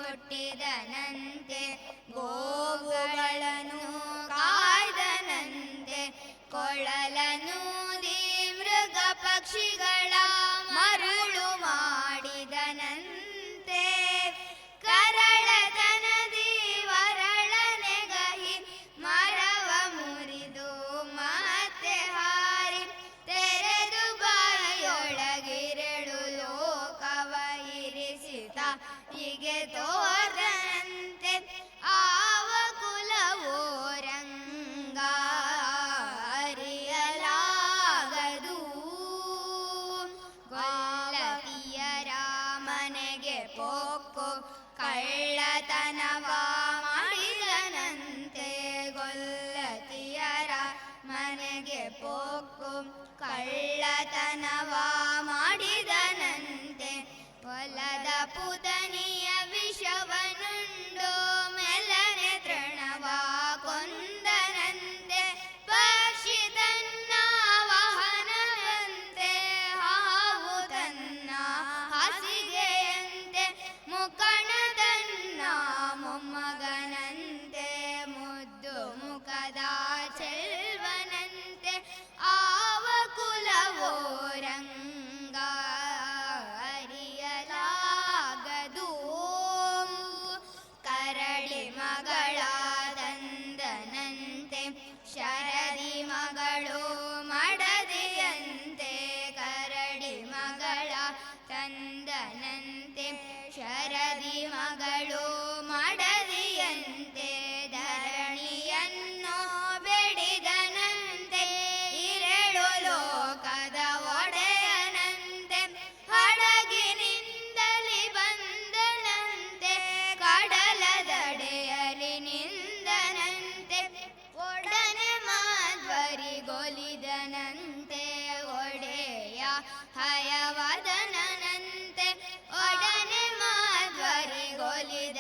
ಹುಟ್ಟಿದನಂತೆ, ಗೋವುಗಳನ್ನು ಕಾಯ್ದನಂತೆ, ಕೊಳಲನೂದಿ ಮೃಗ ಪಕ್ಷಿಗಳ ಮರುಳು ಮಾಡಿದನಂತೆ, ಕರಳತನದಿ ವರಳನೆಗಹಿ ಮರವ ಮುರಿದು ಮತ್ತೆ ಹಾರಿ ತೆರೆದು ಬಾಯಿಯೊಳಗಿರಳು ಲೋಕವ ಇರಿಸಿದ ಹೀಗೆ ತೋರನಂತೆ, ಆವ ಕುಲವೋ ರಂಗ ಅರಿಯಲಾಗದು, ಗೊಲ್ಲತಿಯರ ಮನೆಗೆ ಪೊಕ್ಕು ಕಳ್ಳತನವ ಮಾಡಿದನಂತೆ, ಗೊಲ್ಲತಿಯರ ಮನೆಗೆ ಪೊಕ್ಕು ಕಳ್ಳತನವ ಮಾಡಿದನಂತೆ, ಹೊಲದ ಪುತನಿಯ ವಿಷವನುಂಡು ಮೆಲ್ಲನೆ ತೃಣವ ಕೊಂದನಂತೆ, ಪಕ್ಷಿ ತನ್ನ ವಾಹನದಂತೆ ಹಾವು ತನ್ನ ಹಾಸಿಗೆಯಂತೆ, ಮುಖಣದನ್ನ ಮೊಮ್ಮಗನಂತೆ ಮುದ್ದು ಮುಖದ ಚೆಲ್ವನಂತೆ, ಆವ ಕುಲವೋ ರಂಗ ಅರಿಯಲಾಗದು, ಕರಡಿ ಮಗಳ ತಂದನಂತೆ ಶರದಿ ಮಗಳು ಮಡದಿಯಂತೆ, ಕರಡಿ ಮಗಳ ತಂದನಂತೆ ಶರದಿ ಮಗಳು ಮಡದಿಯಂತೆ, ಧರಣಿಯನ್ನು ಬೆಡಿದನಂತೆ ಇರೆಳು ಲೋಕದ ಒಡೆಯನಂತೆ, ಹಡಗಿನಿಂದಲಿ ಬಂದನಂತೆ ಕಡಲ ದಡೆಯಲಿ ನಿಂದನಂತೆ, ಒಡನೆ ಮಾಧ್ವರಿಗೊಲಿದನಂತೆ ಒಡೆಯ ಹಯವದನಂತೆ, ಒಡನೆ ಮಾಧ್ವರಿಗೊಲಿದ